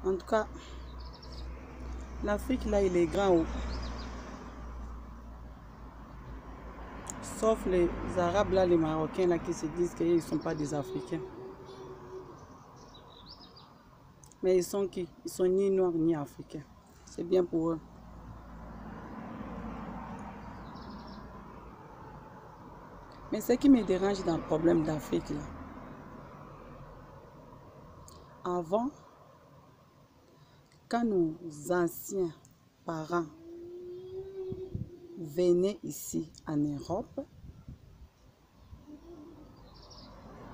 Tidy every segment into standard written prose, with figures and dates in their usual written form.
En tout cas, l'Afrique, là, il est grand. Sauf les Arabes, là, les Marocains, là, qui se disent qu'ils ne sont pas des Africains. Mais ils sont qui? Ils sont ni noirs, ni africains. C'est bien pour eux. Mais ce qui me dérange dans le problème d'Afrique, là, avant, quand nos anciens parents venaient ici en Europe,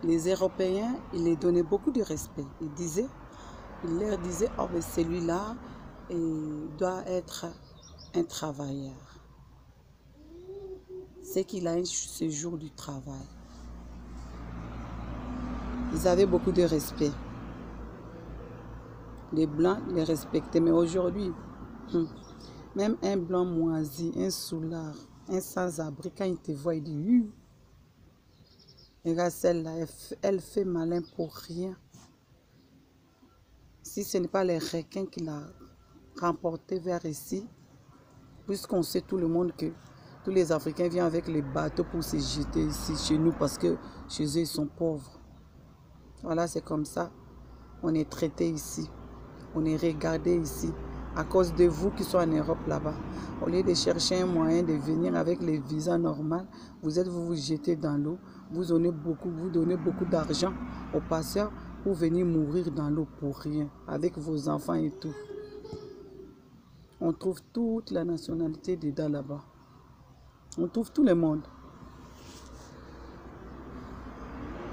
les Européens, ils les donnaient beaucoup de respect. Ils leur disaient, oh, mais celui-là doit être un travailleur. C'est qu'il a un séjour du travail. Ils avaient beaucoup de respect. Les Blancs les respectaient, mais aujourd'hui, même un Blanc moisi, un soulard, un sans-abri, quand il te voit, il dit, regarde celle-là, elle fait malin pour rien. Si ce n'est pas les requins qui l'ont remporté vers ici, puisqu'on sait tout le monde que tous les Africains viennent avec les bateaux pour se jeter ici chez nous parce que chez eux, ils sont pauvres. Voilà, c'est comme ça. On est traité ici. On est regardé ici. À cause de vous qui sont en Europe là-bas. Au lieu de chercher un moyen de venir avec les visas normaux, vous jetez dans l'eau. Vous donnez beaucoup d'argent aux passeurs pour venir mourir dans l'eau pour rien. Avec vos enfants et tout. On trouve toute la nationalité dedans là-bas. On trouve tout le monde.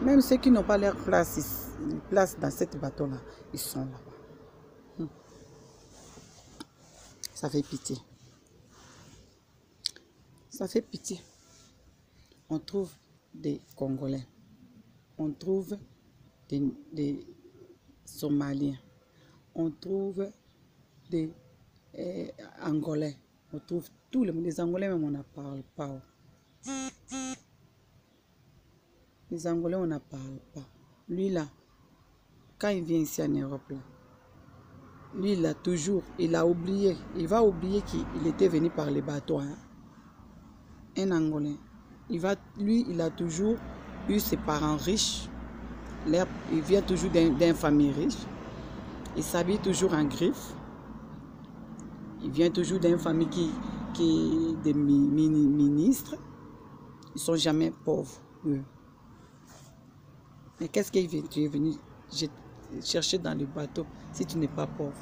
Même ceux qui n'ont pas leur place dans cette bateau-là, ils sont là-bas. Ça fait pitié. Ça fait pitié. On trouve des Congolais. On trouve des Somaliens. On trouve des Angolais. On trouve tous les Angolais, même on n'en parle pas. Les Angolais, on n'en parle pas. Lui là, quand il vient ici en Europe, là, lui il a oublié. Il va oublier qu'il était venu par les bateaux. Hein. Un Angolais. Il a toujours eu ses parents riches. Il vient toujours d'une famille riche. Il s'habille toujours en griffe. Il vient toujours d'une famille qui est des ministres. Ils ne sont jamais pauvres, eux. Mais qu'est-ce qu'il vient? Tu es venu chercher dans le bateau si tu n'es pas pauvre.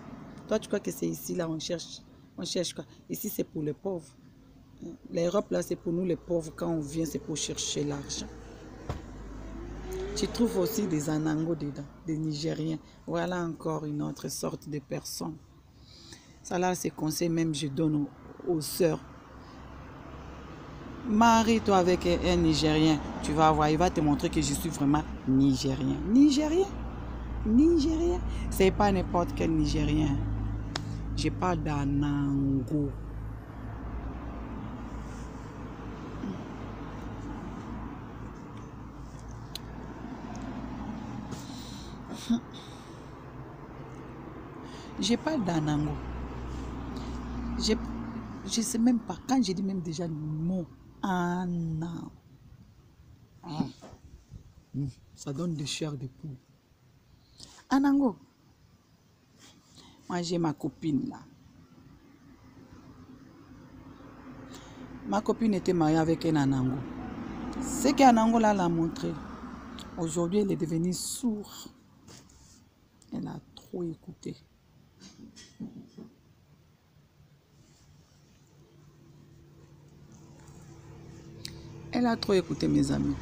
Toi, tu crois que c'est ici, là, on cherche quoi? Ici, c'est pour les pauvres. L'Europe, là, c'est pour nous, les pauvres. Quand on vient, c'est pour chercher l'argent. Tu trouves aussi des Anangos dedans, des Nigériens. Voilà encore une autre sorte de personne. Ça, là, c'est conseil même je donne aux sœurs. Marie-toi avec un Nigérien. Tu vas voir, il va te montrer que je suis vraiment Nigérien. Nigérien? Nigérien? C'est pas n'importe quel Nigérien. Je parle d'Anango. Je parle d'Anango. Je ne sais même pas. Quand je dis même déjà le mot Anna, ça donne de chair de poule. Anango. Moi, j'ai ma copine là. Ma copine était mariée avec un Anango. Ce qu'Anango là l'a montré. Aujourd'hui, elle est devenue sourde. Elle a trop écouté. Elle a trop écouté, mes amis.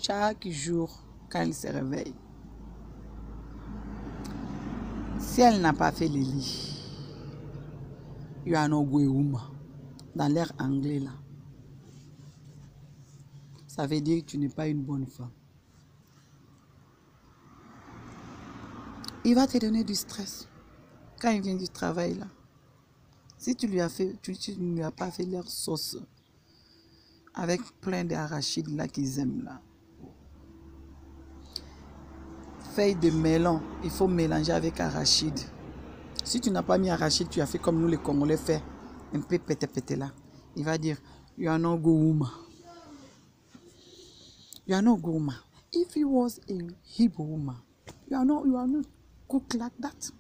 Chaque jour, quand elle se réveille, si elle n'a pas fait le lit, you are no Gweuma, dans l'air anglais là. Ça veut dire que tu n'es pas une bonne femme. Il va te donner du stress quand il vient du travail là. Si tu lui as fait, tu ne lui as pas fait leur sauce avec plein d'arachides là qu'ils aiment là. feuille de melon, il faut mélanger avec arachide. Si tu n'as pas mis arachide, tu as fait comme nous les Congolais fait, un peu pété là. Il va dire, you are not gouma. You are not gouma. If you was a Hebrew woman, you are not cook like that.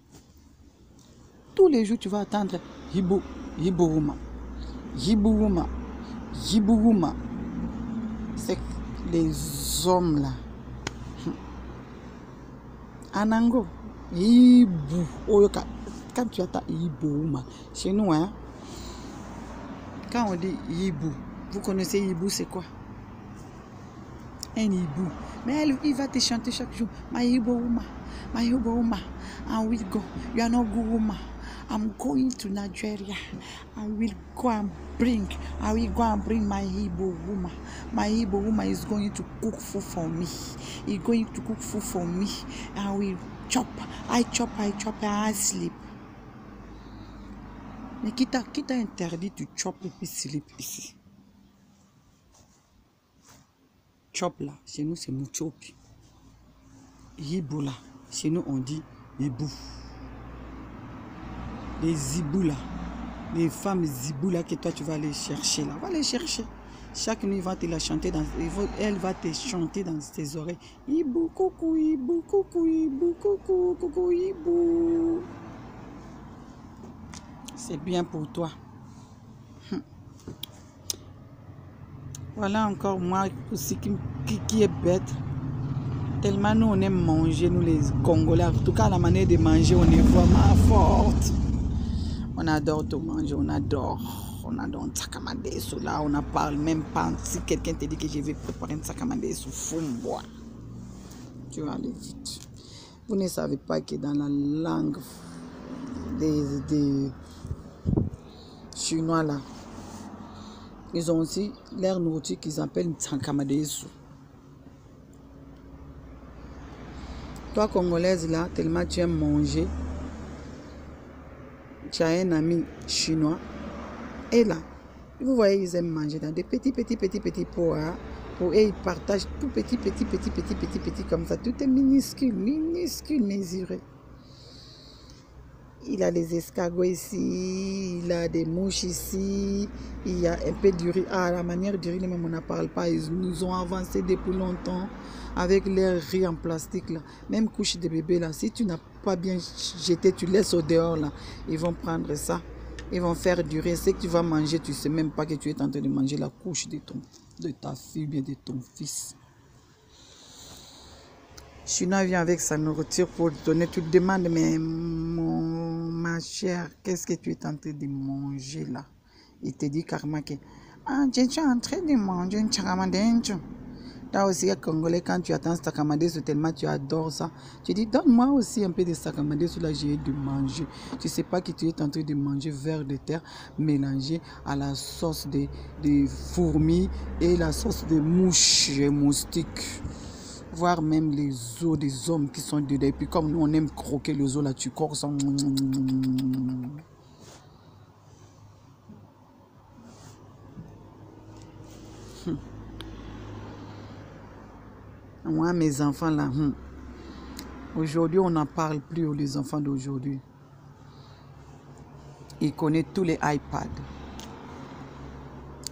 Tous les jours, tu vas attendre Hebrew woman. Hebrew woman. Hebrew woman. C'est les hommes là. Anango. Hebrew. Quand tu attends Hebrew woman, chez nous, hein, quand on dit hibou, vous connaissez hibou, c'est quoi? Un hibou. Mais il va te chanter chaque jour. My hibou woman, my hibou woman, and we go. You are not good woman. I'm going to Nigeria. I will go and bring my hibou woman. My hibou woman is going to cook food for me. He's going to cook food for me. And we chop. I chop, and I sleep. Mais qui t'a interdit de chop et puis slip ici? Chop là, chez nous c'est mouchop. Hibou là, chez nous on dit hibou. Les zibou là, les femmes zibou là que toi tu vas aller chercher là, va les chercher. Chaque nuit va te la chanter elle va te chanter dans tes oreilles. Hibou, coucou, hibou, coucou, hibou, coucou, coucou, hibou. C'est bien pour toi. Voilà encore moi aussi qui est bête. Tellement nous on aime manger, nous les Congolais. En tout cas la manière de manger, on est vraiment forte. On adore tout manger, on adore un sakamadesu là, on en parle même pas. Si quelqu'un te dit que je vais préparer un sakamadesu, faut me boire. Tu vas aller vite. Vous ne savez pas que dans la langue des Chinois là, ils ont aussi leur nourriture qu'ils appellent Tsakamadesu. Toi, Congolaise là, tellement tu aimes manger, tu as un ami chinois, et là, vous voyez, ils aiment manger dans des petits pots, hein, et ils partagent tout petit, comme ça, tout est minuscule, mesuré. Il a les escargots ici, il a des mouches ici, il y a un peu du riz. Ah, la manière du riz, même on n'en parle pas. Ils nous ont avancé depuis longtemps avec leur riz en plastique là. Même couche de bébé là, si tu n'as pas bien jeté, tu laisses au dehors là. Ils vont prendre ça, ils vont faire du riz. Ce que tu vas manger, tu ne sais même pas que tu es en train de manger la couche de ta fille, bien de ton fils. Chinois vient avec sa nourriture pour te donner. Tu te demandes, mais ma chère, qu'est-ce que tu es en train de manger là? Il te dit carrément que je suis en train de manger un tsakamadesu. Là aussi, à Congolais, quand tu attends tsakamadesu tellement tu adores ça, tu dis donne-moi aussi un peu de tsakamadesu là, j'ai de manger. Tu ne sais pas que tu es en train de manger vers de terre mélangé à la sauce de fourmis et la sauce de mouches et moustiques. Voir même les os des hommes qui sont dedans. Et puis comme nous on aime croquer les os là, tu corps ça. Moi mes enfants là, aujourd'hui on n'en parle plus aux les enfants d'aujourd'hui. Ils connaissent tous les iPads.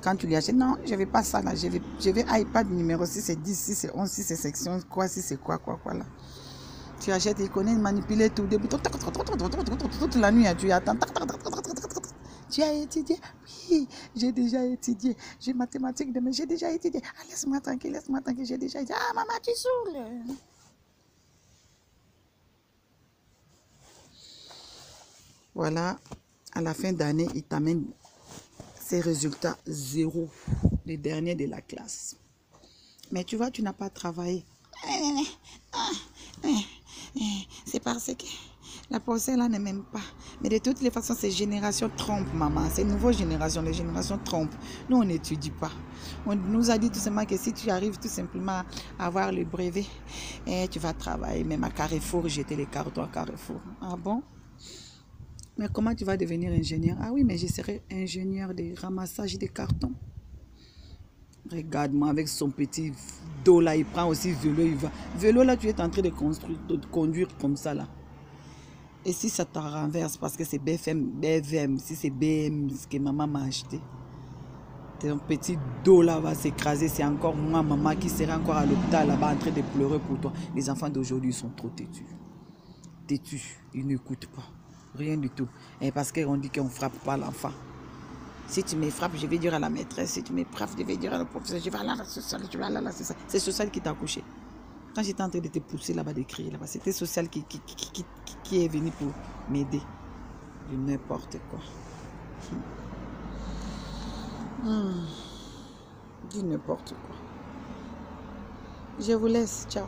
Quand tu lui achètes, non, je ne vais pas ça là, je vais iPad numéro 6, c'est 10, 6, c'est 11, 6, c'est section, quoi, 6, c'est quoi là. Tu achètes, il connaît manipuler tout, depuis toute la nuit, tu attends. Tu as étudié? Oui, j'ai déjà étudié. J'ai mathématiques demain, j'ai déjà étudié. Ah, laisse-moi tranquille, j'ai déjà étudié. Ah, maman, tu saoules. Voilà, à la fin d'année, il t'amène ses résultats 0, les derniers de la classe. Mais tu vois, tu n'as pas travaillé. C'est parce que la pensée là ne m'aime pas. Mais de toutes les façons, ces générations trompent, maman. Ces nouvelles générations, les générations trompent. Nous, on n'étudie pas. On nous a dit tout simplement que si tu arrives tout simplement à avoir le brevet, tu vas travailler. Même à Carrefour, jeter les cartons à Carrefour. Ah bon? Mais comment tu vas devenir ingénieur? Ah oui, mais je serai ingénieur de ramassage de cartons. Regarde-moi avec son petit dos là, il prend aussi vélo, il va. Vélo là, tu es en train de construire, de conduire comme ça là. Et si ça te renverse parce que c'est BFM, si c'est BM, ce que maman m'a acheté, ton petit dos là va s'écraser. C'est encore moi, maman, qui sera encore à l'hôpital là-bas en train de pleurer pour toi. Les enfants d'aujourd'hui sont trop têtus. Têtus, ils n'écoutent pas. Rien du tout. Et parce qu'on dit qu'on ne frappe pas l'enfant. Si tu me frappes, je vais dire à la maîtresse. Si tu me frappes, je vais dire à la professeur. Je vais aller à la sociale, je vais aller à la sociale. C'est social qui t'a couché. Quand j'étais en train de te pousser là-bas, d'écrire là-bas, c'était social qui est venu pour m'aider. De n'importe quoi. Dis n'importe quoi. Je vous laisse. Ciao.